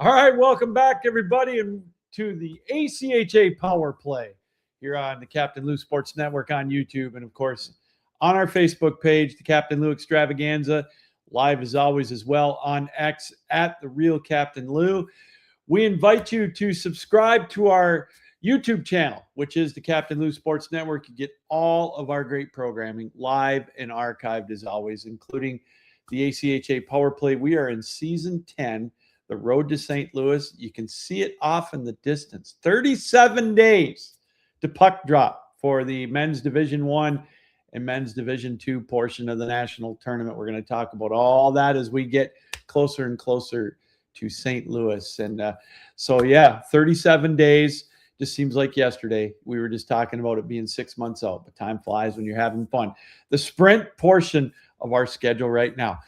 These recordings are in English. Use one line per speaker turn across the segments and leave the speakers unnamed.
All right, welcome back, everybody, and to the ACHA Power Play here on the Captain Lou Sports Network on YouTube, and of course on our Facebook page, the Captain Lou Extravaganza, live as always as well on X at the Real Captain Lou. We invite you to subscribe to our YouTube channel, which is the Captain Lou Sports Network. You get all of our great programming live and archived as always, including the ACHA Power Play. We are in season 10. The road to St. Louis. You can see it off in the distance. 37 days to puck drop for the men's Division I and men's Division II portion of the national tournament. We're going to talk about all that as we get closer and closer to St. Louis. And 37 days just seems like yesterday. We were just talking about it being 6 months out, but time flies when you're having fun. The sprint portion of our schedule right now.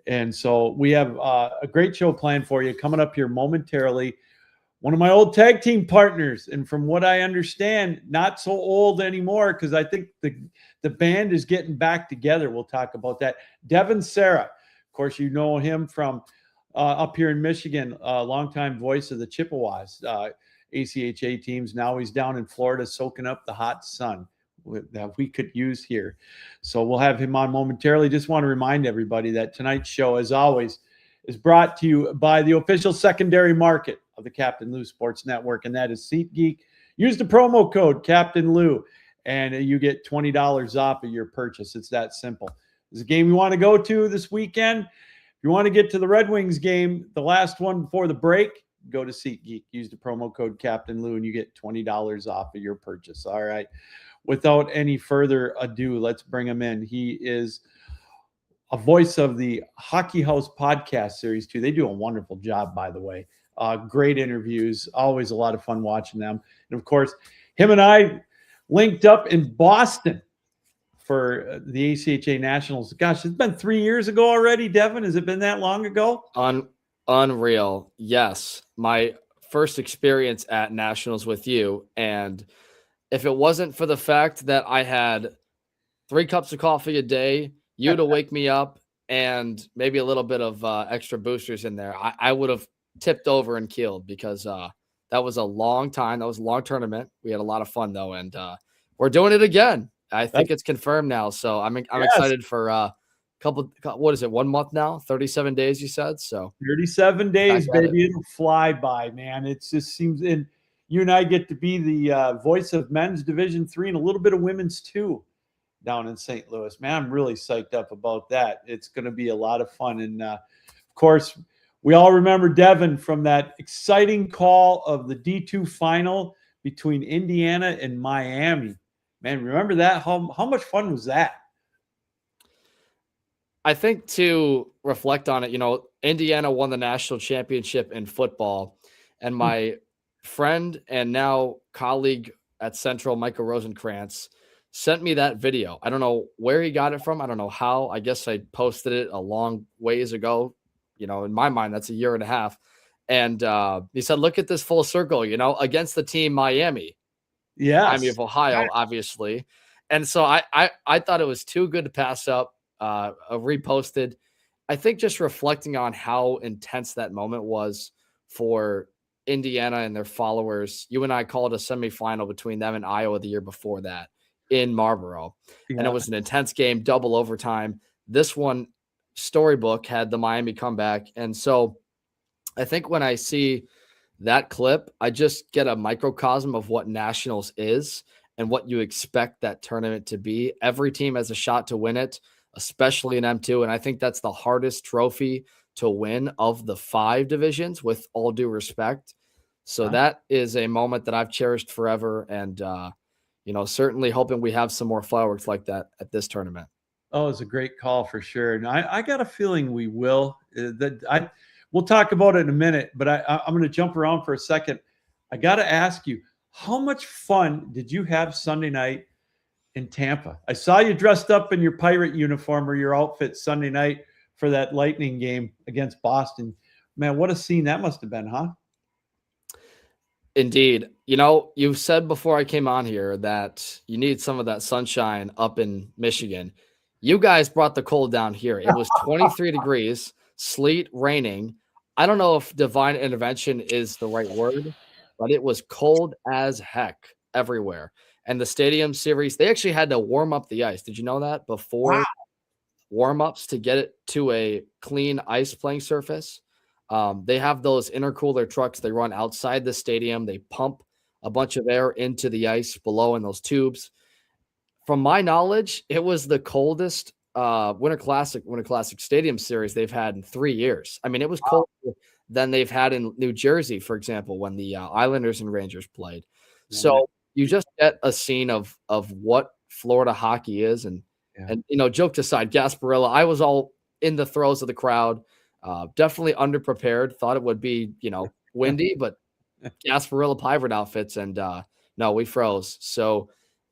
And so we have a great show planned for you coming up here momentarily. One of my old tag team partners, and from what I understand, not so old anymore because I think the band is getting back together. We'll talk about that. Devin Sarah, of course, you know him from up here in Michigan, longtime voice of the Chippewas ACHA teams. Now he's down in Florida soaking up the hot sun that we could use here. So we'll have him on momentarily. Just want to remind everybody that tonight's show, as always, is brought to you by the official secondary market of the Captain Lou Sports Network, and that is SeatGeek. Use the promo code Captain Lou, and you get $20 off of your purchase. It's that simple. There's a game you want to go to this weekend. If you want to get to the Red Wings game, the last one before the break, go to SeatGeek. Use the promo code Captain Lou, and you get $20 off of your purchase. All right. Without any further ado, let's bring him in. He is a voice of the Hockey House podcast series, too. They do a wonderful job, by the way. Great interviews. Always a lot of fun watching them. And, of course, him and I linked up in Boston for the ACHA Nationals. Gosh, it's been 3 years ago already, Devin. Has it been that long ago?
Unreal. Yes. My first experience at Nationals with you, and if it wasn't for the fact that I had 3 cups of coffee a day, you to wake me up, and maybe a little bit of extra boosters in there, I would have tipped over and keeled because that was a long time. That was a long tournament. We had a lot of fun, though, and we're doing it again. I think it's confirmed now, so I'm excited for what is it, 1 month now? 37 days, you said? So
37 days, baby. It'll fly by, man. It just seems – and you and I get to be the voice of men's Division III and a little bit of women's too down in St. Louis. Man, I'm really psyched up about that. It's going to be a lot of fun. And, of course, we all remember Devin from that exciting call of the D2 final between Indiana and Miami. Man, remember that? How much fun was that?
I think to reflect on it, Indiana won the national championship in football, and my friend and now colleague at Central, Michael Rosenkrantz, sent me that video. I don't know where he got it from. I don't know how. I guess I posted it a long ways ago. In my mind, that's a year and a half. And he said, look at this full circle, against the team Miami.
Yes.
Miami of Ohio, obviously. And so I thought it was too good to pass up. Reposted. I think just reflecting on how intense that moment was for Indiana and their followers. You and I called a semifinal between them and Iowa the year before that in Marlboro. Yeah. And it was an intense game, double overtime. This one, Storybook, had the Miami comeback. And so I think when I see that clip, I just get a microcosm of what Nationals is and what you expect that tournament to be. Every team has a shot to win it, especially in M2. And I think that's the hardest trophy to win of the 5 divisions, with all due respect. So that is a moment that I've cherished forever. And, certainly hoping we have some more fireworks like that at this tournament.
Oh, it's a great call for sure. And I got a feeling we will. We'll talk about it in a minute, but I'm going to jump around for a second. I got to ask you, how much fun did you have Sunday night in Tampa? I saw you dressed up in your Pirate uniform or your outfit Sunday night for that Lightning game against Boston. Man, what a scene that must have been, huh?
Indeed. You've said before I came on here that you need some of that sunshine up in Michigan. You guys brought the cold down here. It was 23 degrees, sleet, raining. I don't know if divine intervention is the right word, but it was cold as heck everywhere. And the stadium series, they actually had to warm up the ice. Did you know that before warm-ups to get it to a clean ice playing surface? They have those intercooler trucks. They run outside the stadium. They pump a bunch of air into the ice below in those tubes. From my knowledge, it was the coldest Winter Classic Stadium series they've had in 3 years. I mean, it was colder than they've had in New Jersey, for example, when the Islanders and Rangers played. So you just get a scene of what Florida hockey is, and joke aside, Gasparilla, I was all in the throes of the crowd, definitely underprepared. Thought it would be windy, but Gasparilla Pivot outfits, and no, we froze. So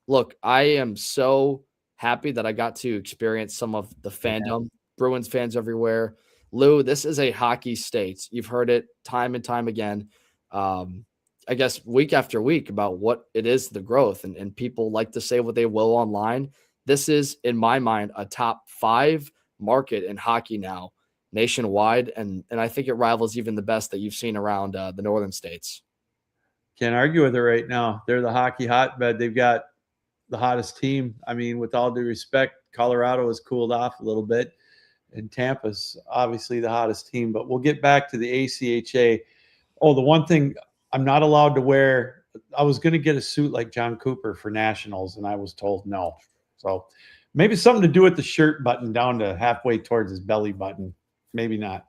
look, I am so happy that I got to experience some of the fandom. Bruins fans everywhere. Lou, this is a hockey state. You've heard it time and time again. I guess week after week about what it is, the growth, and people like to say what they will online. This is, in my mind, a top 5 market in hockey now nationwide. And I think it rivals even the best that you've seen around the northern states.
Can't argue with it right now. They're the hockey hotbed. They've got the hottest team. I mean, with all due respect, Colorado has cooled off a little bit, and Tampa's obviously the hottest team. But we'll get back to the ACHA. Oh, the one thing I'm not allowed to wear, I was going to get a suit like John Cooper for nationals, and I was told no. So maybe something to do with the shirt button down to halfway towards his belly button. Maybe not.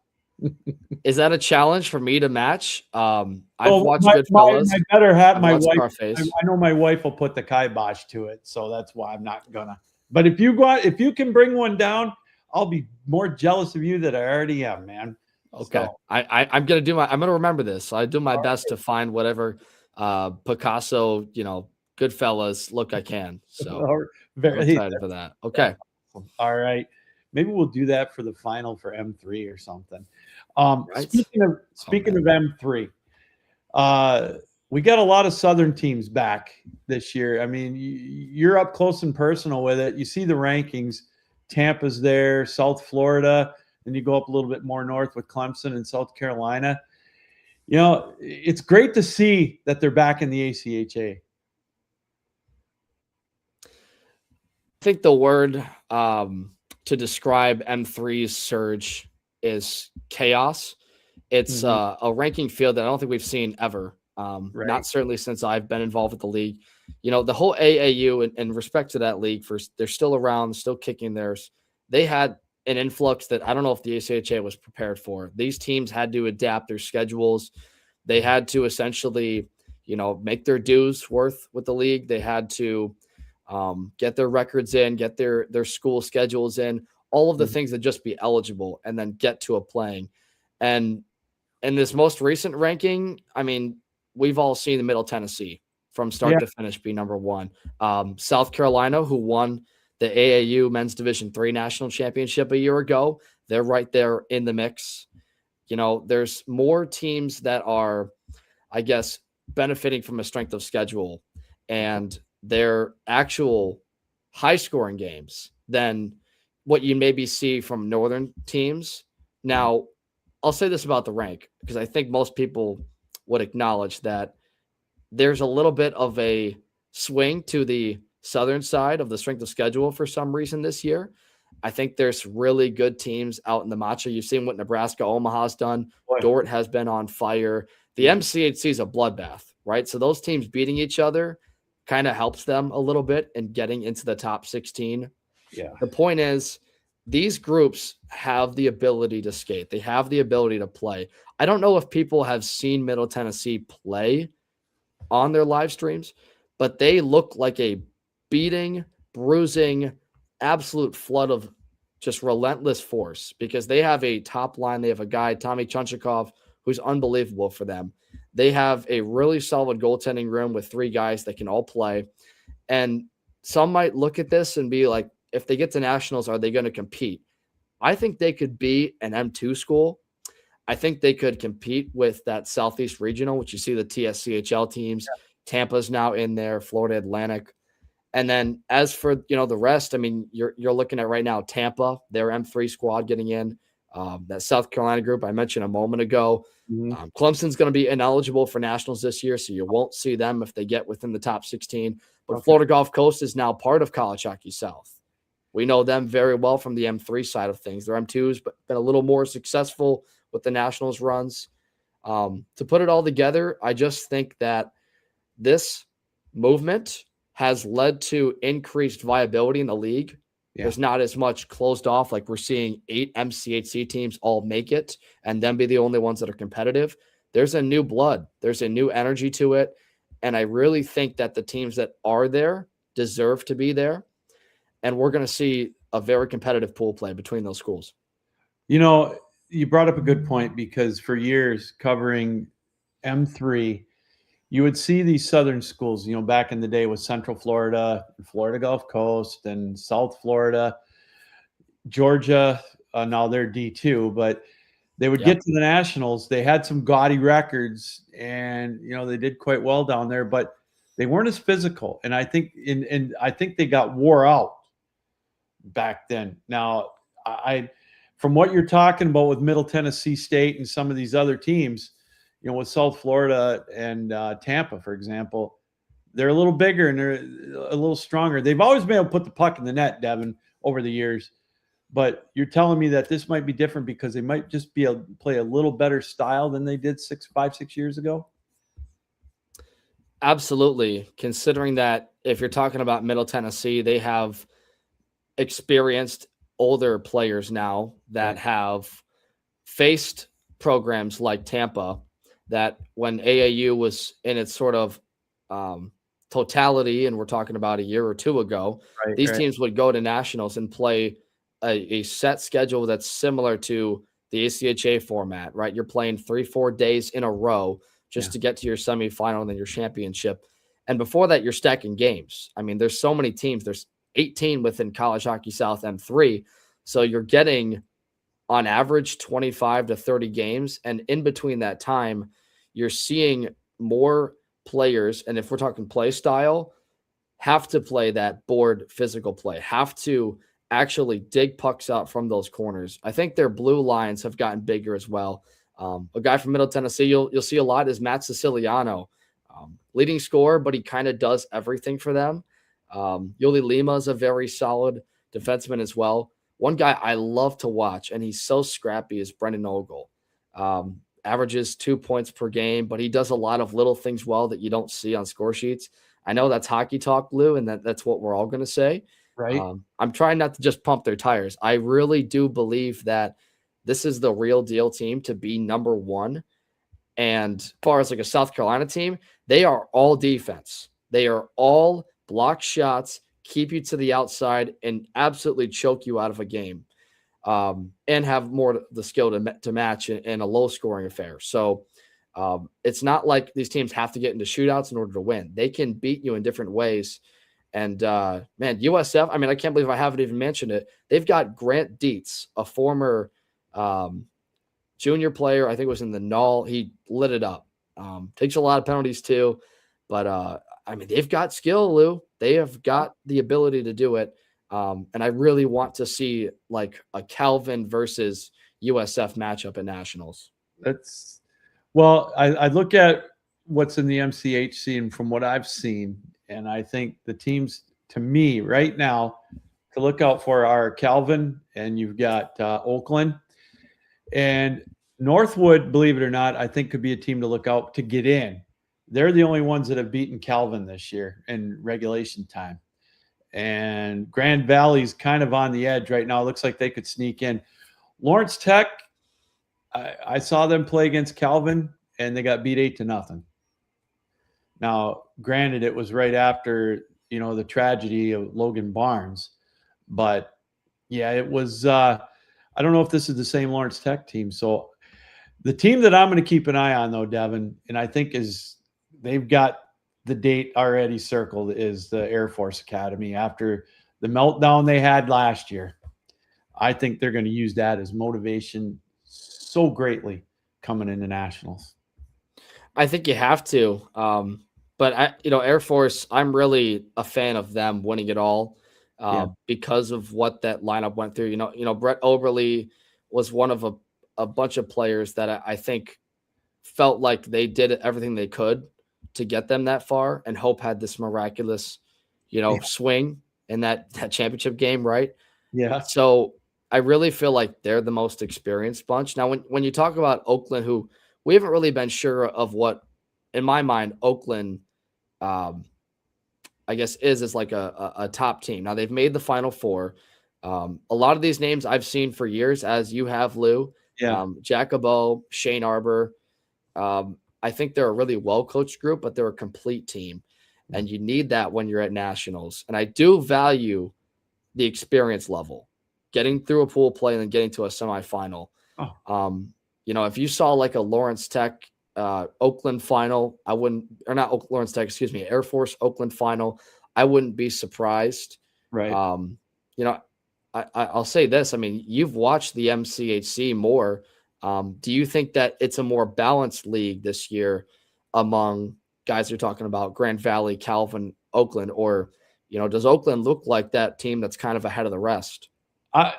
Is that a challenge for me to match? I've watched Goodfellas.
My better hat, my wife.
Scarface.
I know my wife will put the kibosh to it, so that's why I'm not gonna. But if you can bring one down, I'll be more jealous of you than I already am, man.
Okay, so, I'm gonna remember this. I do my best to find whatever Picasso, Goodfellas look I can. So very I'm excited for that. Okay,
all right. Maybe we'll do that for the final for M3 or something.
Right.
Speaking of M3, we got a lot of Southern teams back this year. I mean, you're up close and personal with it. You see the rankings. Tampa's there, South Florida, then you go up a little bit more north with Clemson and South Carolina. It's great to see that they're back in the ACHA.
I think the word to describe M3's surge is chaos. It's a ranking field that I don't think we've seen ever. Not certainly since I've been involved with the league. The whole AAU, in respect to that league, they're still around, still kicking theirs. They had an influx that I don't know if the ACHA was prepared for. These teams had to adapt their schedules. They had to essentially, make their dues worth with the league. They had to get their records in, get their school schedules in, all of the things that just be eligible, and then get to a playing. And in this most recent ranking, I mean, we've all seen the Middle Tennessee from start to finish be number 1. South Carolina, who won the AAU Men's Division III National Championship a year ago, they're right there in the mix. There's more teams that are, I guess, benefiting from a strength of schedule and their actual high-scoring games than what you maybe see from northern teams. Now, I'll say this about the rank, because I think most people would acknowledge that there's a little bit of a swing to the southern side of the strength of schedule for some reason this year. I think there's really good teams out in the Matcha. You've seen what Nebraska Omaha's done. Dort has been on fire. The MCHC is a bloodbath, right? So those teams beating each other kind of helps them a little bit in getting into the top 16.
Yeah.
The point is, these groups have the ability to skate. They have the ability to play. I don't know if people have seen Middle Tennessee play on their live streams, but they look like a beating, bruising, absolute flood of just relentless force, because they have a top line. They have a guy, Tommy Chunchikov, who's unbelievable for them. They have a really solid goaltending room with 3 guys that can all play. And some might look at this and be like, if they get to nationals, are they going to compete? I think they could be an M2 school. I think they could compete with that Southeast Regional, which you see the TSCHL teams. Tampa's now in there, Florida Atlantic. And then as for, the rest, I mean, you're looking at right now, Tampa, their M3 squad getting in. That South Carolina group I mentioned a moment ago.
Mhm.
Clemson's going to be ineligible for nationals this year, so you won't see them if they get within the top 16. But
Okay.
Florida Gulf Coast is now part of College Hockey South. We know them very well from the M3 side of things. Their M2's but been a little more successful with the nationals runs. To put it all together, I just think that this movement has led to increased viability in the league.
Yeah.
There's not as much closed off. Like we're seeing 8 MCHC teams all make it and then be the only ones that are competitive. There's a new blood. There's a new energy to it. And I really think that the teams that are there deserve to be there. And we're going to see a very competitive pool play between those schools.
You know, you brought up a good point because for years covering M3, you would see these southern schools, back in the day with Central Florida, Florida Gulf Coast, and South Florida, Georgia. Now they're D2, but they would get to the nationals. They had some gaudy records, and they did quite well down there, but they weren't as physical. And I think, I think they got wore out back then. Now, from what you're talking about with Middle Tennessee State and some of these other teams, with South Florida and Tampa, for example, they're a little bigger and they're a little stronger. They've always been able to put the puck in the net, Devin, over the years. But you're telling me that this might be different because they might just be able to play a little better style than they did 5-6 years ago?
Absolutely. Considering that if you're talking about Middle Tennessee, they have experienced older players now that have faced programs like Tampa, that when AAU was in its sort of totality, and we're talking about a year or two ago, these teams would go to nationals and play a set schedule that's similar to the ACHA format, right? You're playing 3-4 days in a row just to get to your semifinal and then your championship. And before that, you're stacking games. I mean, there's so many teams. There's 18 within College Hockey South M3. So you're getting on average 25 to 30 games. And in between that time, you're seeing more players. And if we're talking play style, have to play that board physical play, have to actually dig pucks out from those corners. I think their blue lines have gotten bigger as well. A guy from Middle Tennessee you'll see a lot is Matt Siciliano, leading scorer, but he kind of does everything for them. Yuli Lima is a very solid defenseman as well. One guy I love to watch, and he's so scrappy, is Brendan Ogle. Averages 2 points per game, but he does a lot of little things well that you don't see on score sheets. I know that's hockey talk, Lou, and that's what we're all going to say.
Right.
I'm trying not to just pump their tires. I really do believe that this is the real deal team to be number one. And as far as like a South Carolina team, they are all defense. They are all block shots, keep you to the outside, and absolutely choke you out of a game, and have more the skill to match in a low-scoring affair. So it's not like these teams have to get into shootouts in order to win. They can beat you in different ways. And, man, USF, I mean, I can't believe I haven't even mentioned it. They've got Grant Dietz, a former junior player. I think it was in the Null. He lit it up. Takes a lot of penalties too. But, I mean, they've got skill, Lou. They have got the ability to do it. And I really want to see like a Calvin versus USF matchup at nationals.
I look at what's in the MCHC, and from what I've seen, and I think the teams, to me, right now, to look out for are Calvin, and you've got Oakland. And Northwood, believe it or not, I think could be a team to look out to get in. They're the only ones that have beaten Calvin this year in regulation time. And Grand Valley's kind of on the edge right now. It looks like they could sneak in. Lawrence Tech, I saw them play against Calvin, and they got beat 8-0. Now, granted, it was right after, the tragedy of Logan Barnes. But, yeah, it was I don't know if this is the same Lawrence Tech team. So the team that I'm going to keep an eye on, though, Devin, and I think they've got the date already circled, is the Air Force Academy. After the meltdown they had last year, I think they're going to use that as motivation so greatly coming into nationals.
I think you have to. But Air Force, I'm really a fan of them winning it all because of what that lineup went through. Brett Oberle was one of a bunch of players that I think felt like they did everything they could to get them that far, and Hope had this miraculous, swing in that championship game, right?
Yeah.
So I really feel like they're the most experienced bunch. Now, when you talk about Oakland, who we haven't really been sure of what, in my mind, Oakland, I guess, is like a top team. Now, they've made the Final Four. A lot of these names I've seen for years, as you have, Lou.
Yeah.
Jacobo, Shane Arbor. I think they're a really well-coached group, but they're a complete team. And you need that when you're at nationals. And I do value the experience level, getting through a pool play and then getting to a semifinal.
Oh.
If you saw like a Lawrence Tech, Oakland final, I wouldn't, or not Lawrence Tech, excuse me, Air Force Oakland final, I wouldn't be surprised.
Right.
I'll say this. I mean, you've watched the MCHC more. Do you think that it's a more balanced league this year among guys you're talking about, Grand Valley, Calvin, Oakland, or, does Oakland look like that team that's kind of ahead of the rest?
I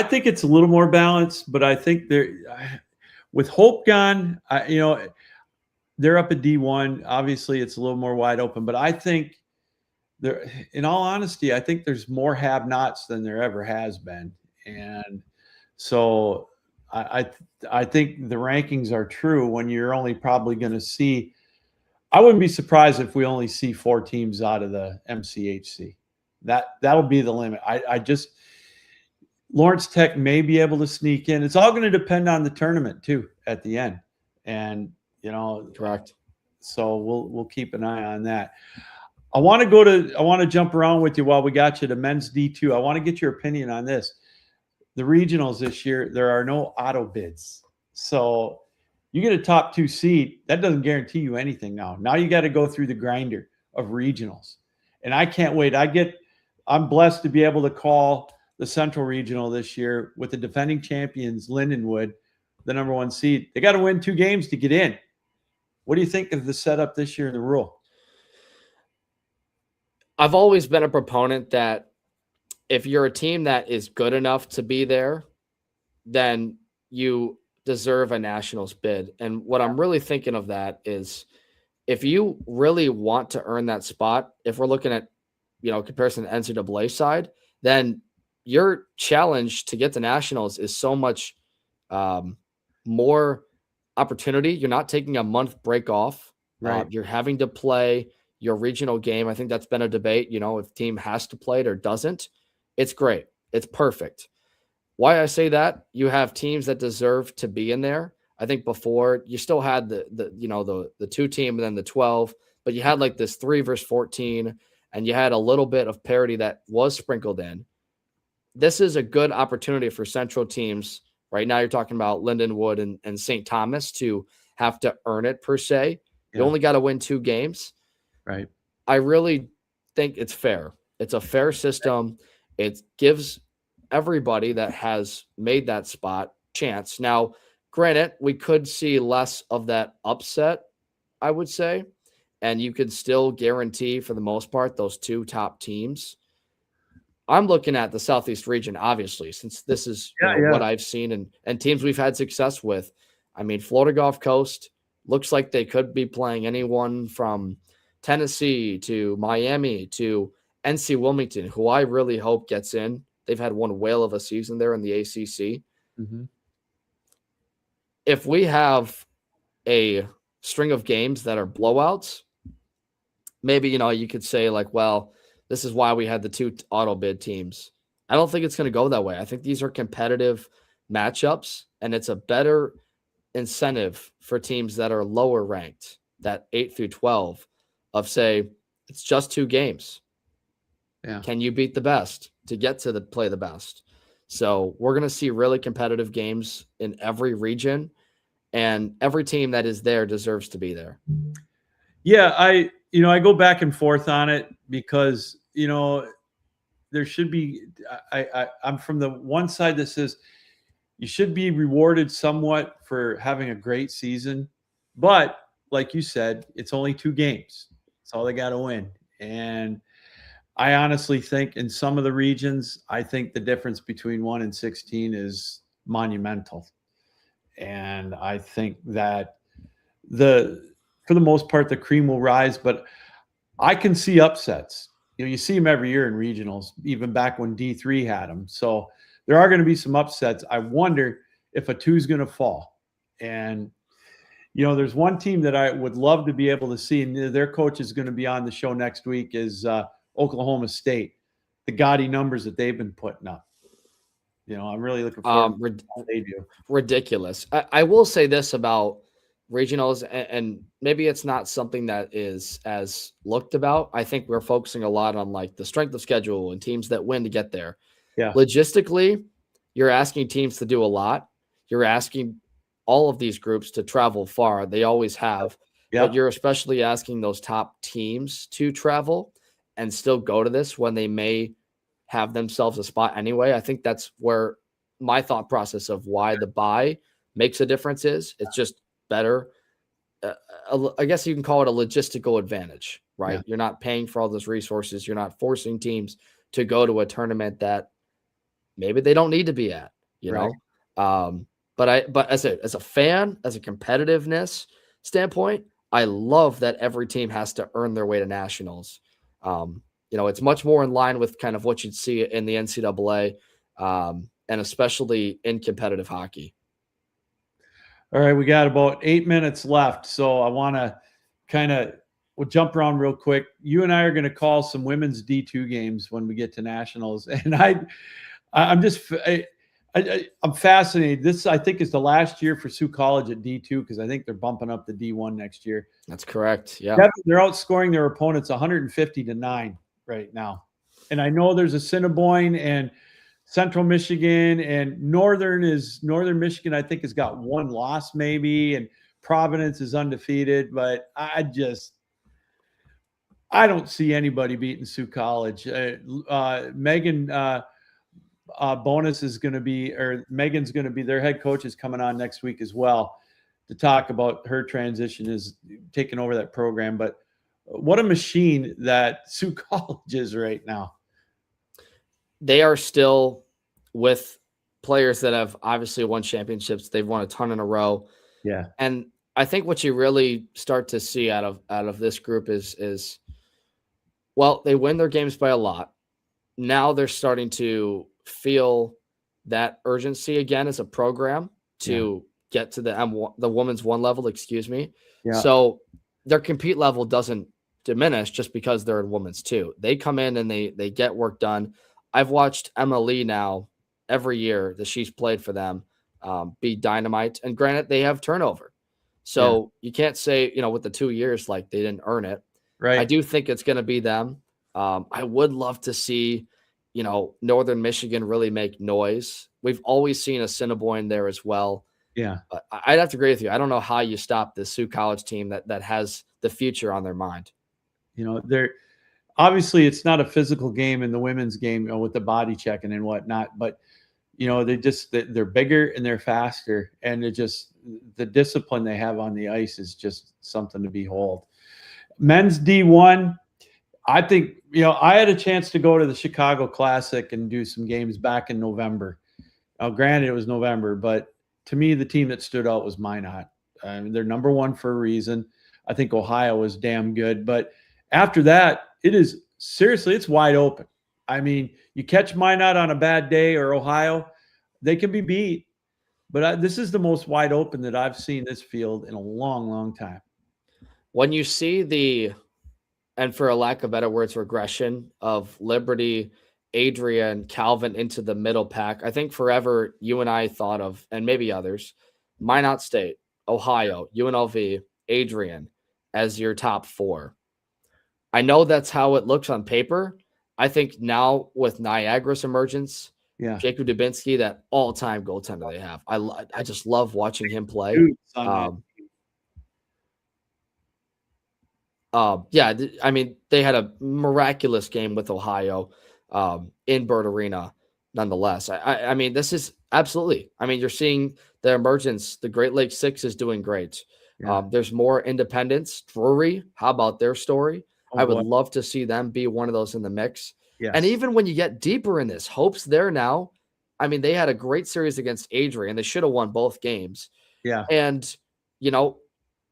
think it's a little more balanced, but I think with Hope gone, they're up at D1. Obviously, it's a little more wide open, but I think in all honesty, I think there's more have-nots than there ever has been. And so I think the rankings are true when you're only probably going to see, I wouldn't be surprised if we only see 4 teams out of the MCHC. That'll be the limit. Lawrence Tech may be able to sneak in. It's all going to depend on the tournament too at the end. And,
correct.
So we'll keep an eye on that. I want to jump around with you while we got you to men's D2. I want to get your opinion on this. The regionals this year, there are no auto bids. So you get a top 2 seed, that doesn't guarantee you anything now. Now you got to go through the grinder of regionals. And I can't wait. I'm blessed to be able to call the Central Regional this year with the defending champions, Lindenwood, the number 1 seed. They got to win 2 games to get in. What do you think of the setup this year in the rule?
I've always been a proponent that if you're a team that is good enough to be there, then you deserve a nationals bid. And what I'm really thinking of that is, if you really want to earn that spot, if we're looking at, comparison to NCAA side, then your challenge to get to nationals is so much more opportunity. You're not taking a month break off.
Right.
You're having to play your regional game. I think that's been a debate, if team has to play it or doesn't. It's great. It's perfect. Why I say that, you have teams that deserve to be in there. I think before you still had the 2 team and then the 12, but you had like this 3 versus 14, and you had a little bit of parity that was sprinkled in. This is a good opportunity for Central teams. Right now you're talking about Lindenwood and St. Thomas to have to earn it per se. You only got to win 2 games.
Right.
I really think it's fair. It's a fair system. It gives everybody that has made that spot chance. Now, granted, we could see less of that upset, I would say, and you could still guarantee for the most part those 2 top teams. I'm looking at the Southeast region, obviously, since this is what I've seen and teams we've had success with. I mean, Florida Gulf Coast looks like they could be playing anyone from Tennessee to Miami to NC Wilmington, who I really hope gets in. They've had one whale of a season there in the ACC.
Mm-hmm.
If we have a string of games that are blowouts, maybe, you could say like, well, this is why we had the 2 auto bid teams. I don't think it's going to go that way. I think these are competitive matchups, and it's a better incentive for teams that are lower ranked, that 8 through 12, of say, it's just 2 games.
Yeah.
Can you beat the best to get to play the best? So we're going to see really competitive games in every region, and every team that is there deserves to be there.
Yeah, I go back and forth on it because, there should be, I'm from the one side that says you should be rewarded somewhat for having a great season. But like you said, it's only 2 games. That's all they got to win. And I honestly think in some of the regions, I think the difference between 1 and 16 is monumental. And I think that for the most part, the cream will rise, but I can see upsets. You see them every year in regionals, even back when D3 had them. So there are going to be some upsets. I wonder if a 2 is going to fall. And there's one team that I would love to be able to see, and their coach is going to be on the show next week, is Oklahoma State. The gaudy numbers that they've been putting up. I'm really looking forward to what they do.
Ridiculous. I will say this about regionals, and maybe it's not something that is as looked about. I think we're focusing a lot on like the strength of schedule and teams that win to get there.
Yeah.
Logistically, you're asking teams to do a lot. You're asking all of these groups to travel far. They always have.
Yeah.
But you're especially asking those top teams to travel and still go to this when they may have themselves a spot anyway. I think that's where my thought process of why the bye makes a difference is. It's just better. I guess you can call it a logistical advantage, right?
Yeah.
You're not paying for all those resources. You're not forcing teams to go to a tournament that maybe they don't need to be at,
Right.
know? But as a fan, as a competitiveness standpoint, I love that every team has to earn their way to nationals. It's much more in line with kind of what you'd see in the NCAA, and especially in competitive hockey.
All right, we got about 8 minutes left, so I want to we'll jump around real quick. You and I are going to call some women's D2 games when we get to nationals, and I'm fascinated. This, I think, is the last year for Sioux College at D2 because I think they're bumping up to D1 next year.
That's correct. Yeah,
they're outscoring their opponents 150-9 right now, and I know there's Assiniboine and Central Michigan, and Northern Michigan, I think, has got one loss maybe, and Providence is undefeated. But I don't see anybody beating Sioux College. Megan's going to be, their head coach is coming on next week as well to talk about her transition is taking over that program. But what a machine that Sioux College is right now.
They are still with players that have obviously won championships. They've won a ton in a row.
Yeah.
And I think what you really start to see out of this group is well, they win their games by a lot. Now they're starting to feel that urgency again as a program to get to the women's one level, excuse me.
Yeah.
So their compete level doesn't diminish just because they're in women's two. They come in and they get work done. I've watched Emma Lee now every year that she's played for them be dynamite. And granted, they have turnover. So you can't say, with the 2 years, like they didn't earn it.
Right.
I do think it's going to be them. I would love to see, Northern Michigan really make noise. We've always seen Assiniboine there as well.
Yeah.
I'd have to agree with you. I don't know how you stop the Sioux College team that has the future on their mind.
They're obviously it's not a physical game in the women's game with the body checking and whatnot, but they're bigger and they're faster, and the discipline they have on the ice is just something to behold. Men's D1, I think, I had a chance to go to the Chicago Classic and do some games back in November. Now, granted, it was November, but to me, the team that stood out was Minot. They're number one for a reason. I think Ohio was damn good. But after that, it's wide open. I mean, you catch Minot on a bad day or Ohio, they can be beat. But this is the most wide open that I've seen this field in a long, long time.
When you see and for a lack of better words, regression of Liberty, Adrian, Calvin into the middle pack, I think forever you and I thought of, and maybe others, Minot State, Ohio, UNLV, Adrian as your top four. I know that's how it looks on paper. I think now with Niagara's emergence, Jacob Dubinsky, that all-time goaltender they have. I just love watching him play. I mean, they had a miraculous game with Ohio in Bird Arena nonetheless. I mean, this is absolutely, you're seeing the emergence. The Great Lakes Six is doing great. There's more independence. Drury, how about their story?
Oh
I would
boy.
love to see them be one of those in the mix. And
Yes.
even when you get deeper in this, Hope's there now. I mean, they had a great series against Adrian. They should have won both games.
Yeah.
And, you know,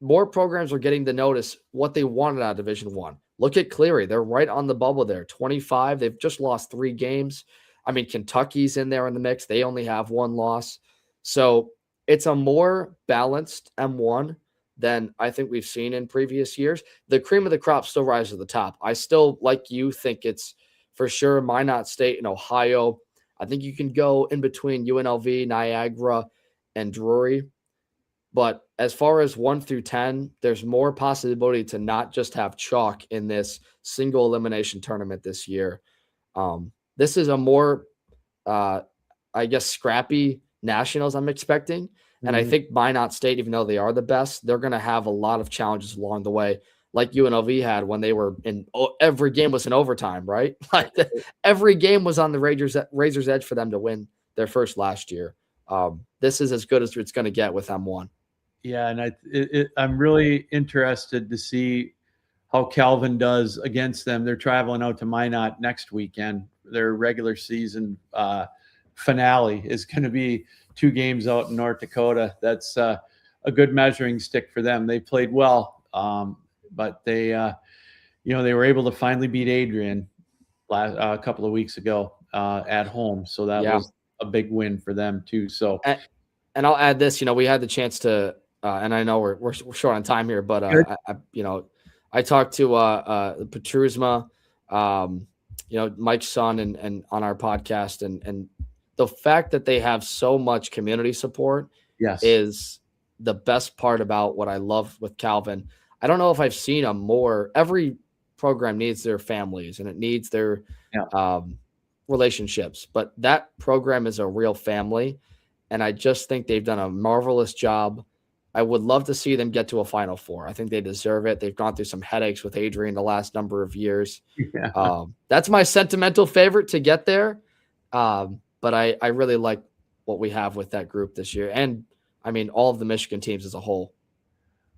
more programs are getting to notice what they wanted out of Division One. Look at Cleary. They're right on the bubble there. 25. They've just lost 3 games. I mean, Kentucky's in there in the mix. They only have 1 loss. So it's a more balanced M1 than I think we've seen in previous years. The cream of the crop still rises to the top. I still, like you, think it's for sure Minot State and Ohio. I think you can go in between UNLV, Niagara, and Drury. But as far as 1 through 10, there's more possibility to not just have chalk in this single elimination tournament this year. This is a more, I guess, scrappy Nationals I'm expecting. And I think Minot State, even though they are the best, they're going to have a lot of challenges along the way, like UNLV had when they were in every game was in overtime, right? Like every game was on the razor's edge for them to win their first last year. This is as good as it's going to get with M1.
Yeah, and I'm really interested to see how Calvin does against them. They're traveling out to Minot next weekend. Their regular season finale is going to be 2 games out in North Dakota. That's a good measuring stick for them. They played well, but they were able to finally beat Adrian a couple of weeks ago at home. So that was a big win for them too. So,
and I'll add this. We had the chance to, and I know we're short on time here, but I talked to Petrusma, Mike's son, and on our podcast, and the fact that they have so much community support is the best part about what I love with Calvin. I don't know if I've seen a more. Every program needs their families and it needs their relationships, but that program is a real family, and I just think they've done a marvelous job. I would love to see them get to a Final Four. I think they deserve it. They've gone through some headaches with Adrian the last number of years.
Yeah.
That's my sentimental favorite to get there. But I really like what we have with that group this year. And, I mean, all of the Michigan teams as a whole.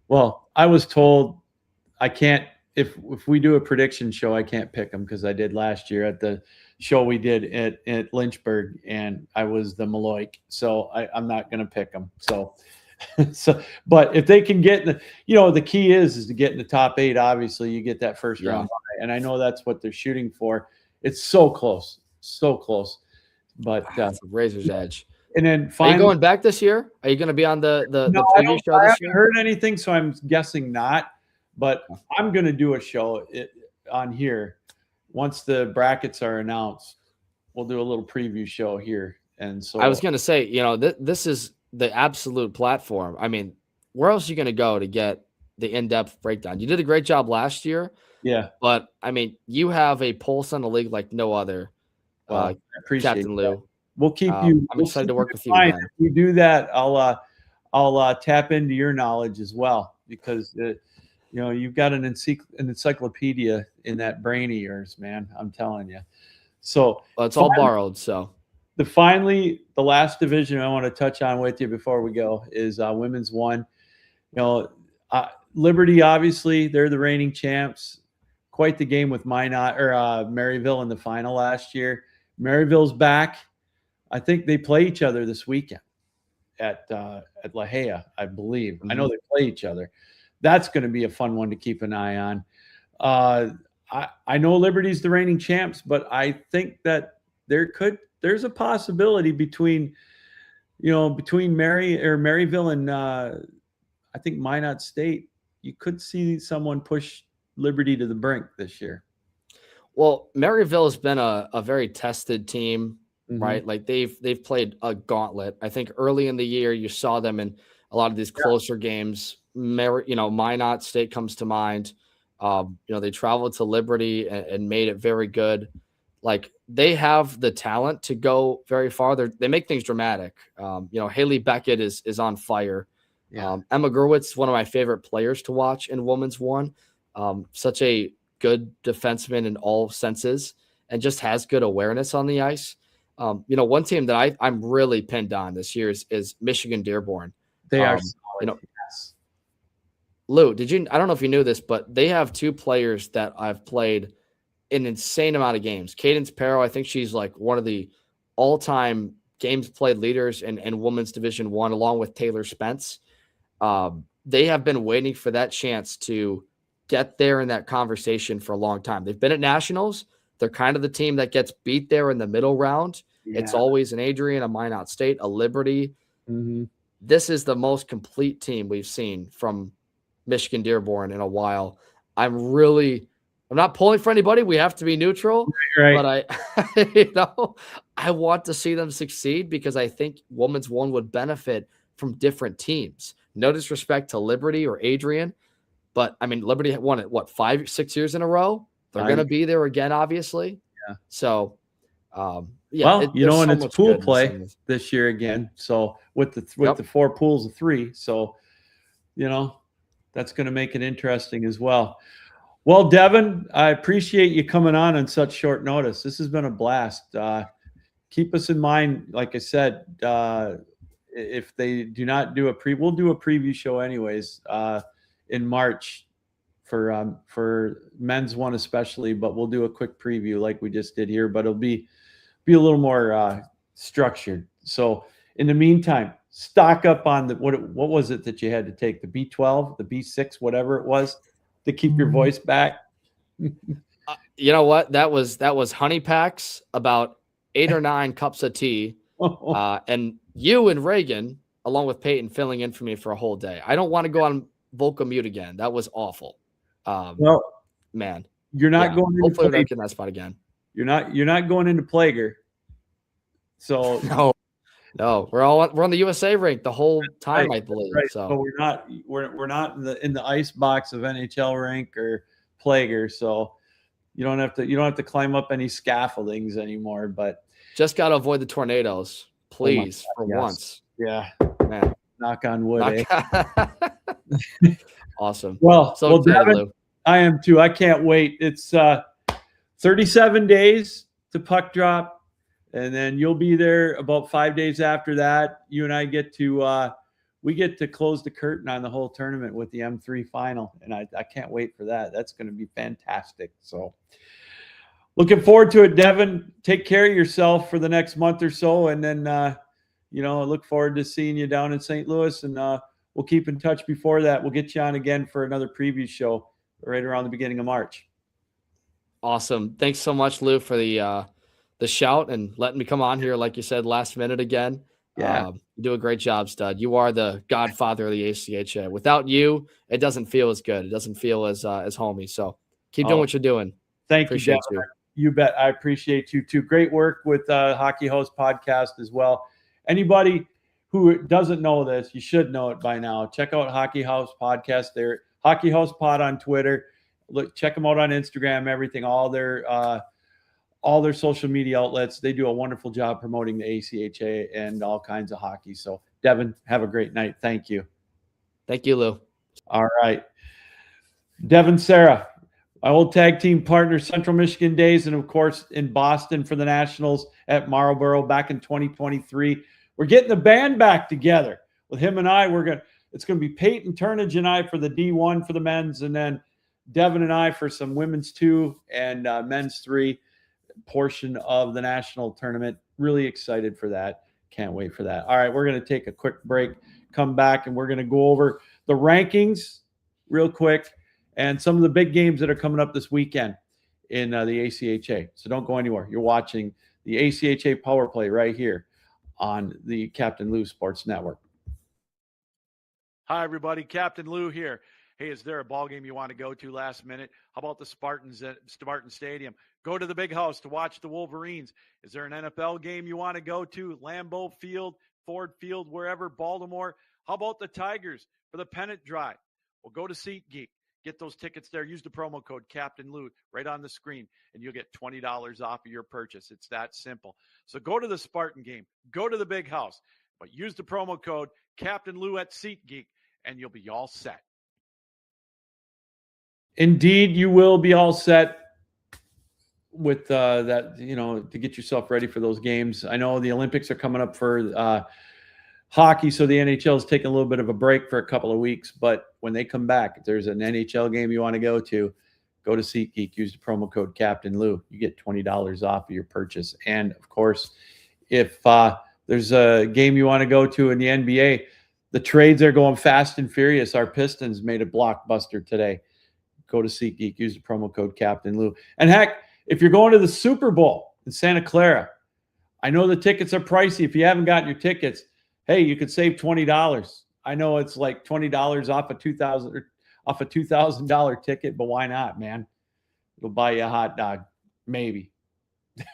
Well, I was told I can't – if we do a prediction show, I can't pick them because I did last year at the show we did at Lynchburg, and I was the Maloik. So I'm not going to pick them. So – but if they can get the key is to get in the top 8. Obviously, you get that first round, and I know that's what they're shooting for. It's so close. But
it's a razor's edge.
And then finally,
are you going back this year? Are you going to be on the preview show
I
this
haven't
year?
heard anything, so I'm guessing not. But I'm going to do a show on here once the brackets are announced. We'll do a little preview show here, and so
I was going to say, this is the absolute platform. I mean, where else are you going to go to get the in-depth breakdown? You did a great job last year.
Yeah.
But, I mean, you have a pulse on the league like no other.
I appreciate
Captain Lou.
We'll keep you.
I'm excited to work with you
again.
again.
If we do that, I'll tap into your knowledge as well, because you've got an encyclopedia in that brain of yours, man. I'm telling you. So
it's all borrowed. So
the last division I want to touch on with you before we go is Women's 1. Liberty, obviously, they're the reigning champs. Quite the game with Maryville in the final last year. Maryville's back. I think they play each other this weekend at La Jolla, I believe. Mm-hmm. I know they play each other. That's going to be a fun one to keep an eye on. I know Liberty's the reigning champs, but I think that there's a possibility between Maryville and I think Minot State. You could see someone push Liberty to the brink this year.
Well, Maryville has been a very tested team,
mm-hmm.
right? Like they've played a gauntlet. I think early in the year you saw them in a lot of these closer games. Minot State comes to mind. They traveled to Liberty and made it very good. Like they have the talent to go very far. They make things dramatic. Haley Beckett is on fire. Yeah. Emma Gerwitz, one of my favorite players to watch in Women's 1. Such a good defenseman in all senses and just has good awareness on the ice. One team that I'm really pinned on this year is Michigan Dearborn.
They are
solid. Lou, I don't know if you knew this, but they have 2 players that I've played an insane amount of games. Cadence Perro, I think she's like one of the all-time games played leaders in Women's Division I, along with Taylor Spence. They have been waiting for that chance to get there in that conversation for a long time. They've been at nationals. They're kind of the team that gets beat there in the middle round. Yeah. It's always an Adrian, a Minot State, a Liberty.
Mm-hmm.
This is the most complete team we've seen from Michigan Dearborn in a while. I'm not pulling for anybody. We have to be neutral,
right.
But I want to see them succeed because I think Women's One would benefit from different teams. No disrespect to Liberty or Adrian, but I mean, Liberty won it, 5-6 years in a row. They're going to be there again, obviously.
Yeah.
So,
yeah. Well, and it's pool play this year again. So with the 4 pools of 3, so that's going to make it interesting as well. Well, Devin, I appreciate you coming on such short notice. This has been a blast. Keep us in mind, like I said, if they do not do we'll do a preview show anyways in March for men's one especially, but we'll do a quick preview like we just did here, but it'll be a little more structured. So in the meantime, stock up on what was it that you had to take? The B12, the B6, whatever it was, to keep your voice back.
You know what? That was honey packs, about 8 or 9 cups of tea, and you and Reagan, along with Peyton, filling in for me for a whole day. I don't want to go on vocal mute again. That was awful.
Well,
man,
you're not going.
Hopefully, we're not getting that spot again.
You're not going into Plager. So
no, we're on the USA rank the whole time, I believe.
Right.
So
but we're not in the ice box of NHL rank or Plager. So you don't have to climb up any scaffoldings anymore. But
just got to avoid the tornadoes, please, once.
Yeah,
man.
Knock on wood.
Awesome.
Well, Devin, I am too. I can't wait. It's 37 days to puck drop, and then you'll be there about 5 days after that. You and I get to close the curtain on the whole tournament with the M3 final, and I can't wait for that. That's going to be fantastic. So looking forward to it, Devin. Take care of yourself for the next month or so, and then I look forward to seeing you down in St. Louis, and we'll keep in touch before that. We'll get you on again for another preview show right around the beginning of March.
Awesome. Thanks so much, Lou, for the shout and letting me come on here, like you said, last minute again.
Yeah.
You do a great job, stud. You are the godfather of the ACHA. Without you, it doesn't feel as good. It doesn't feel as homey. So keep doing what you're doing.
Thank you, Devin. You bet. I appreciate you too. Great work with Hockey House Podcast as well. Anybody who doesn't know this, you should know it by now. Check out Hockey House Podcast. They're Hockey House Pod on Twitter. Look, check them out on Instagram. Everything, all their social media outlets. They do a wonderful job promoting the ACHA and all kinds of hockey. So, Devin, have a great night. Thank you.
Thank you, Lou.
All right, Devin, Sarah, my old tag team partner, Central Michigan Days, and of course in Boston for the Nationals at Marlboro back in 2023. We're getting the band back together with him and I. It's going to be Peyton Turnage and I for the D1 for the men's, and then Devin and I for some women's 2 and men's 3 portion of the national tournament. Really excited for that. Can't wait for that. All right, we're going to take a quick break, come back, and we're going to go over the rankings real quick and some of the big games that are coming up this weekend in the ACHA. So don't go anywhere. You're watching the ACHA Power Play right here on the Captain Lou Sports Network. Hi, everybody. Captain Lou here. Hey, is there a ball game you want to go to last minute? How about the Spartans at Spartan Stadium? Go to the Big House to watch the Wolverines. Is there an NFL game you want to go to? Lambeau Field, Ford Field, wherever, Baltimore. How about the Tigers for the pennant drive? Well, go to SeatGeek. Get those tickets there. Use the promo code Captain Lou right on the screen, and you'll get $20 off of your purchase. It's that simple. So go to the Spartan game. Go to the Big House. But use the promo code Captain Lou at SeatGeek, and you'll be all set. Indeed, you will be all set with that, to get yourself ready for those games. I know the Olympics are coming up for hockey, so the NHL is taking a little bit of a break for a couple of weeks. But when they come back, if there's an NHL game you want to go to SeatGeek, use the promo code Captain Lou. You get $20 off of your purchase. And of course, if there's a game you want to go to in the NBA, the trades are going fast and furious. Our Pistons made a blockbuster today. Go to SeatGeek, use the promo code Captain Lou. And heck, if you're going to the Super Bowl in Santa Clara, I know the tickets are pricey. If you haven't gotten your tickets, hey, you could save $20. I know it's like $20 off a $2,000 ticket, but why not, man? It'll buy you a hot dog, maybe.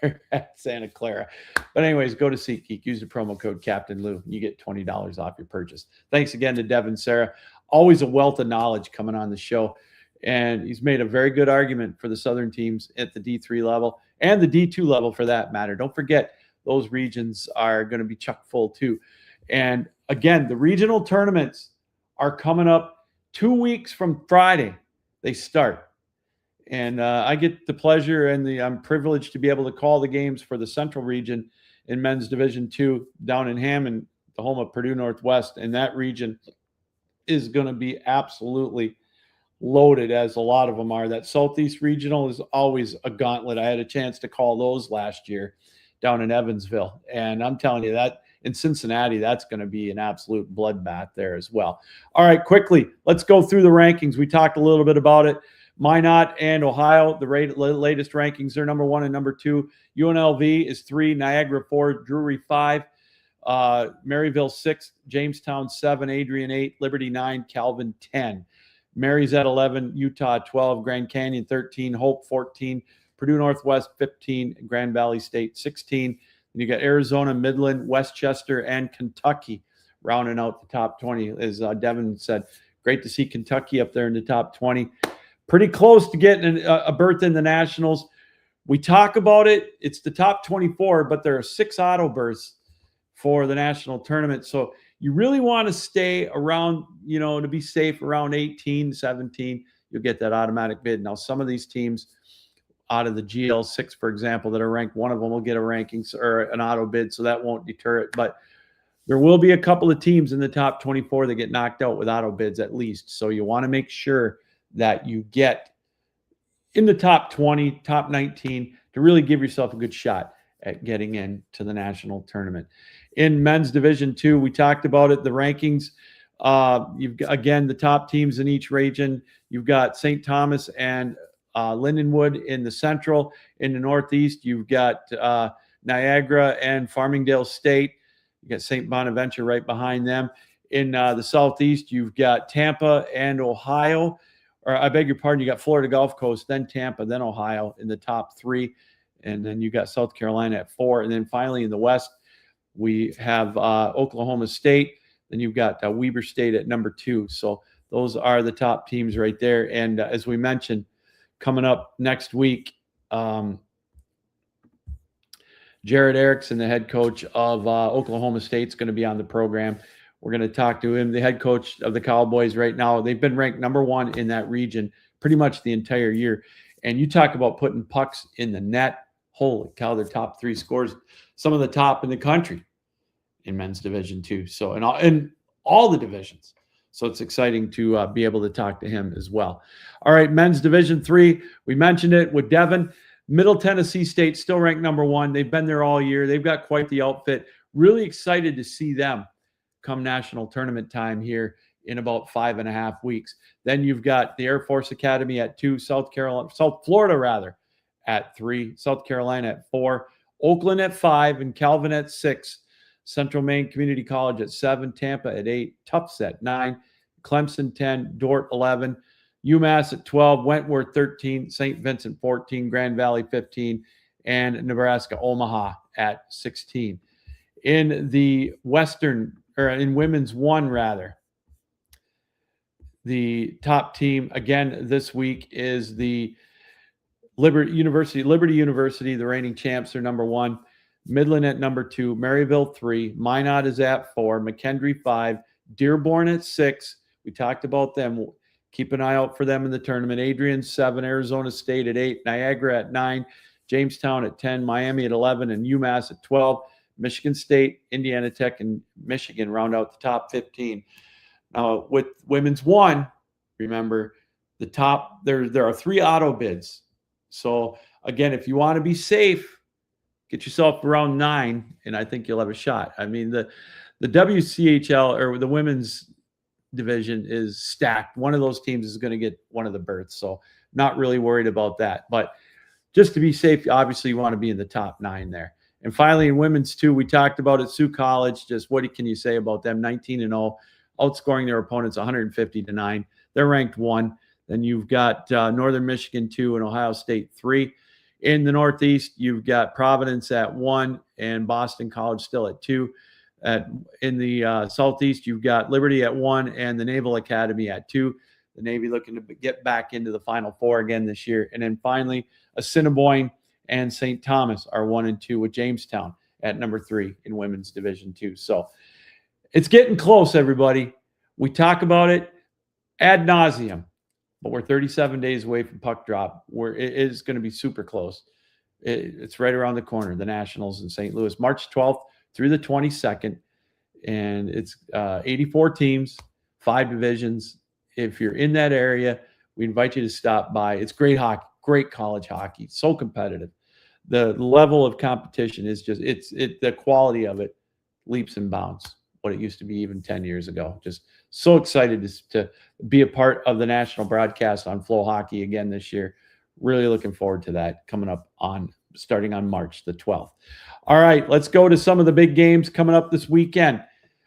There at Santa Clara. But anyways, go to SeatGeek, use the promo code Captain Lou. You get $20 off your purchase. Thanks again to Devin Sarah. Always a wealth of knowledge coming on the show. And he's made a very good argument for the Southern teams at the D3 level and the D2 level for that matter. Don't forget, those regions are going to be chock full too. And again, the regional tournaments are coming up 2 weeks from Friday. They start. And I get the pleasure and I'm privileged to be able to call the games for the Central region in men's Division II down in Hammond, the home of Purdue Northwest. And that region is going to be absolutely loaded, as a lot of them are. That Southeast Regional is always a gauntlet. I had a chance to call those last year down in Evansville. And I'm telling you that in Cincinnati, that's going to be an absolute bloodbath there as well. All right, quickly, let's go through the rankings. We talked a little bit about it. Minot and Ohio, the latest rankings, they're number 1 and number 2. UNLV is 3, Niagara 4, Drury 5, Maryville 6, Jamestown 7, Adrian 8, Liberty 9, Calvin 10. Mary's at 11, Utah 12, Grand Canyon 13, Hope 14, Purdue Northwest 15, Grand Valley State 16. And you got Arizona, Midland, Westchester, and Kentucky rounding out the top 20. As Devin said, great to see Kentucky up there in the top 20. Pretty close to getting a berth in the Nationals. We talk about it. It's the top 24, but there are 6 auto berths for the National Tournament. So you really want to stay around, to be safe, around 18, 17. You'll get that automatic bid. Now, some of these teams out of the GL6, for example, that are ranked, one of them will get a rankings or an auto bid, so that won't deter it. But there will be a couple of teams in the top 24 that get knocked out with auto bids at least. So you want to make sure that you get in the top 20, top 19 to really give yourself a good shot at getting into the National Tournament. In men's Division II, we talked about it, the rankings. You've got, again, the top teams in each region. You've got St. Thomas and Lindenwood in the Central. In the Northeast, you've got Niagara and Farmingdale State. You got St. Bonaventure right behind them. In the Southeast, you've got Tampa and Ohio. Or I beg your pardon, you got Florida Gulf Coast, then Tampa, then Ohio in the top 3. And then you got South Carolina at 4. And then finally in the West, we have Oklahoma State. Then you've got Weber State at number 2. So those are the top teams right there. And as we mentioned, coming up next week, Jared Erickson, the head coach of Oklahoma State, is going to be on the program. We're going to talk to him, the head coach of the Cowboys right now. They've been ranked number 1 in that region pretty much the entire year. And you talk about putting pucks in the net. Holy cow, their top 3 scores, some of the top in the country in men's Division II. So in all the divisions. So it's exciting to be able to talk to him as well. All right, men's Division III. We mentioned it with Devin. Middle Tennessee State still ranked number 1. They've been there all year. They've got quite the outfit. Really excited to see them come National Tournament time here in about 5.5 weeks. Then you've got the Air Force Academy at 2, South Florida at 3, South Carolina at 4, Oakland at 5, and Calvin at 6. Central Maine Community College at 7, Tampa at 8, Tufts at 9, Clemson 10, Dordt 11, UMass at 12, Wentworth 13, St. Vincent 14, Grand Valley 15, and Nebraska Omaha at 16. In the in women's 1 rather, the top team again this week is the Liberty University, the reigning champs, are number 1. Midland at number 2, Maryville 3, Minot is at 4, McKendree 5, Dearborn at 6. We talked about them. Keep an eye out for them in the tournament. Adrian 7, Arizona State at 8, Niagara at 9, Jamestown at 10, Miami at 11, and UMass at 12. Michigan State, Indiana Tech, and Michigan round out the top 15. Now, with women's 1, remember, the top, there are 3 auto bids. So, again, if you want to be safe, get yourself around 9, and I think you'll have a shot. I mean, the WCHL, or the women's division, is stacked. One of those teams is going to get one of the berths, so not really worried about that. But just to be safe, obviously you want to be in the top 9 there. And finally, in women's 2, we talked about it. Sioux College, just what can you say about them? 19-0, outscoring their opponents 150-9. They're ranked 1. Then you've got Northern Michigan 2 and Ohio State 3. In the Northeast, you've got Providence at 1 and Boston College still at 2. In the Southeast, you've got Liberty at 1 and the Naval Academy at 2. The Navy looking to get back into the Final Four again this year. And then finally, Assiniboine and St. Thomas are 1 and 2, with Jamestown at number 3 in women's Division 2. So it's getting close, everybody. We talk about it ad nauseum, but we're 37 days away from puck drop, where it is going to be super close. It's right around the corner, the Nationals in St. Louis, March 12th through the 22nd. And it's 84 teams, 5 divisions. If you're in that area, we invite you to stop by. It's great hockey, great college hockey, so competitive. The level of competition is just, the quality of it leaps and bounds what it used to be even 10 years ago. Just so excited to be a part of the national broadcast on Flow Hockey again this year. Really looking forward to that coming up starting on March the 12th. All right, let's go to some of the big games coming up this weekend.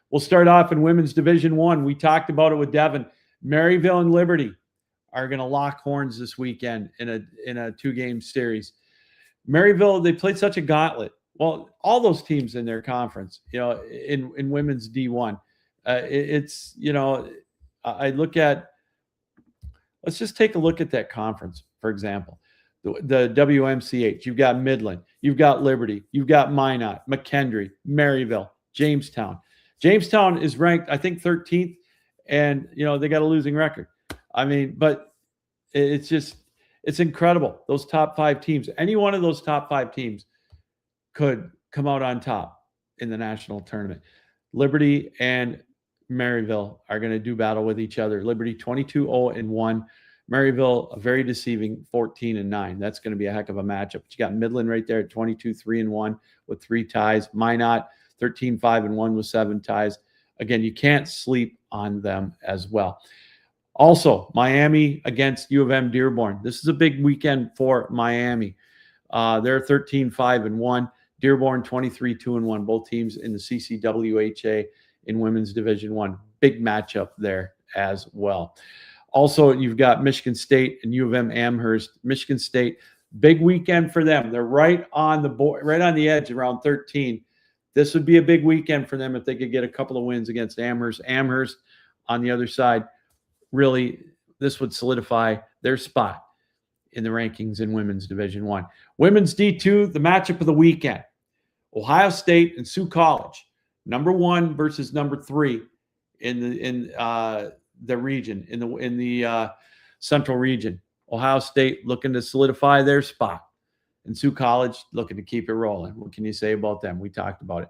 We'll start off in women's Division 1. We talked about it with Devin. Maryville and Liberty are going to lock horns this weekend in a 2-game series. Maryville, they played such a gauntlet. Well, all those teams in their conference, in women's D1, I look at, let's just take a look at that conference, for example. The WMCH, you've got Midland, you've got Liberty, you've got Minot, McKendree, Maryville, Jamestown. Jamestown is ranked, I think, 13th, and, they got a losing record. I mean, but it's incredible. Those top 5 teams, any one of those top 5 teams could come out on top in the national tournament. Liberty and Maryville are going to do battle with each other. Liberty 22-0-1. Maryville, a very deceiving 14-9. That's going to be a heck of a matchup. But you got Midland right there at 22-3-1 with 3 ties. Minot 13-5-1 with 7 ties. Again, you can't sleep on them as well. Also, Miami against U of M Dearborn. This is a big weekend for Miami. They're 13-5-1. Dearborn 23-2-1. Both teams in the CCWHA in women's Division 1. Big matchup there as well. Also, you've got Michigan State and U of M Amherst. Michigan State, big weekend for them. They're right on the board, right on the edge, around 13. This would be a big weekend for them if they could get a couple of wins against Amherst. Amherst, on the other side, really, this would solidify their spot in the rankings in women's Division 1. Women's D2, the matchup of the weekend. Ohio State and Sioux College, number 1 versus number 3 in the region, in the central region. Ohio State looking to solidify their spot, and Sioux College looking to keep it rolling. What can you say about them? We talked about it.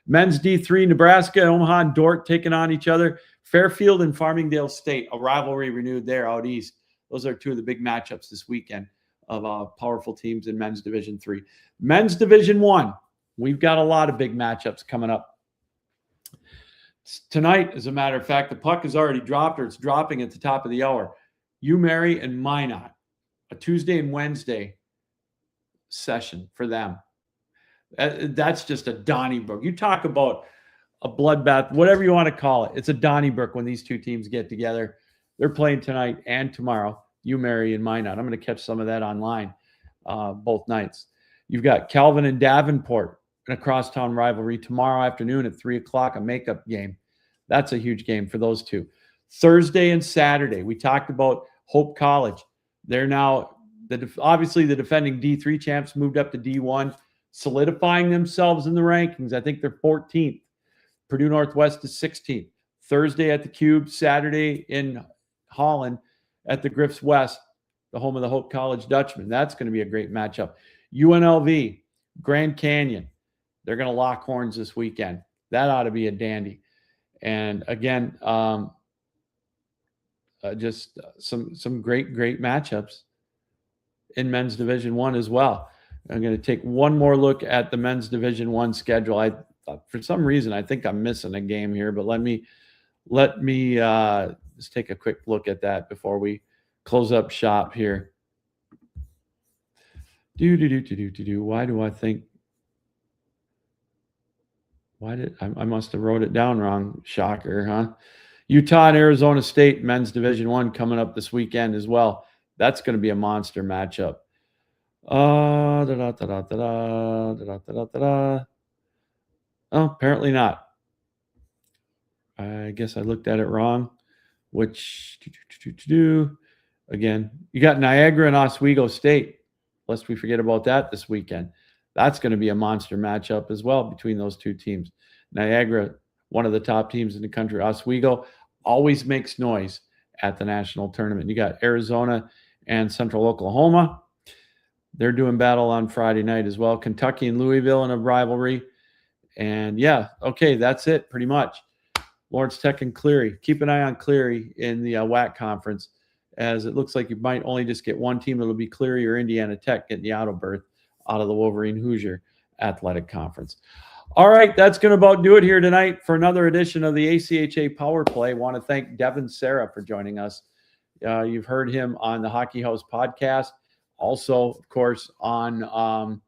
Men's D3, Nebraska, Omaha, and Dordt taking on each other. Fairfield and Farmingdale State, a rivalry renewed there out east. Those are 2 of the big matchups this weekend of powerful teams in men's Division 3. Men's Division 1, we've got a lot of big matchups coming up. Tonight, as a matter of fact, the puck has already dropped, or it's dropping at the top of the hour. UMary and Minot, a Tuesday and Wednesday session for them. That's just a Donnybrook. You talk about a bloodbath, whatever you want to call it. It's a Donnybrook when these 2 teams get together. They're playing tonight and tomorrow, UMary and Minot. I'm going to catch some of that online both nights. You've got Calvin and Davenport in a crosstown rivalry tomorrow afternoon at 3 o'clock, a makeup game. That's a huge game for those 2. Thursday and Saturday, we talked about Hope College. They're now, obviously, the defending D3 champs moved up to D1, solidifying themselves in the rankings. I think they're 14th. Purdue Northwest is 16th. Thursday at the Cube, Saturday in Holland at the Griffs West, the home of the Hope College Dutchmen. That's going to be a great matchup. UNLV, Grand Canyon. They're going to lock horns this weekend. That ought to be a dandy. And again, just some great matchups in men's Division I as well. I'm going to take one more look at the men's Division I schedule. For some reason, I think I'm missing a game here, but let me just take a quick look at that before we close up shop here. Why do I think? I must have wrote it down wrong? Shocker, huh? Utah and Arizona State men's Division I coming up this weekend as well. That's going to be a monster matchup. Oh, apparently not. I guess I looked at it wrong. Which again, you got Niagara and Oswego State. Lest we forget about that this weekend. That's going to be a monster matchup as well between those two teams. Niagara, one of the top teams in the country. Oswego always makes noise at the national tournament. You got Arizona and Central Oklahoma. They're doing battle on Friday night as well. Kentucky and Louisville in a rivalry. And yeah, okay, that's it pretty much. Lawrence Tech and Cleary. Keep an eye on Cleary in the WAC conference, as it looks like you might only just get one team. It'll be Cleary or Indiana Tech getting the auto berth out of the Wolverine Hoosier Athletic Conference. All right, that's going to about do it here tonight for another edition of the ACHA Power Play. I want to thank Devin Serra for joining us. You've heard him on the Hockey House podcast, also, of course, on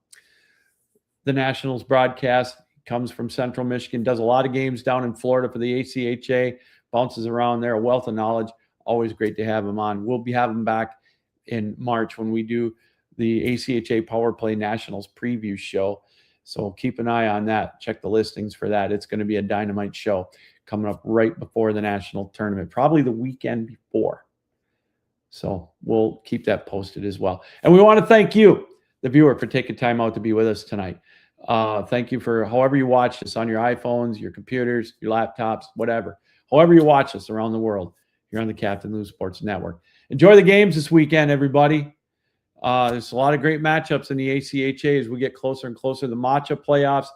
the Nationals broadcast. Comes from Central Michigan, does a lot of games down in Florida for the ACHA, bounces around there, a wealth of knowledge. Always great to have him on. We'll be having him back in March when we do the ACHA Power Play Nationals preview show. So keep an eye on that. Check the listings for that. It's going to be a dynamite show coming up right before the national tournament, probably the weekend before. So we'll keep that posted as well. And we want to thank you, the viewer, for taking time out to be with us tonight. Thank you for however you watch us on your iPhones, your computers, your laptops, whatever. However you watch us around the world here on the Captain Lou Sports Network. Enjoy the games this weekend, everybody. There's a lot of great matchups in the ACHA as we get closer and closer. The matcha playoffs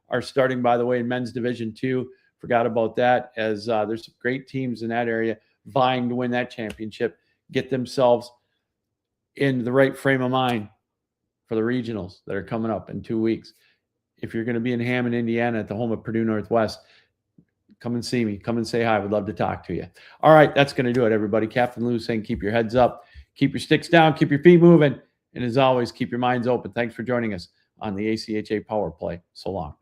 are starting, by the way, in men's Division II. Forgot about that, as there's some great teams in that area vying to win that championship, get themselves in the right frame of mind for the regionals that are coming up in 2 weeks. If you're going to be in Hammond, Indiana at the home of Purdue Northwest, come and see me. Come and say hi. We'd love to talk to you. All right, that's going to do it, everybody. Captain Lou saying keep your heads up, keep your sticks down, keep your feet moving, and as always, keep your minds open. Thanks for joining us on the ACHA Power Play. So long.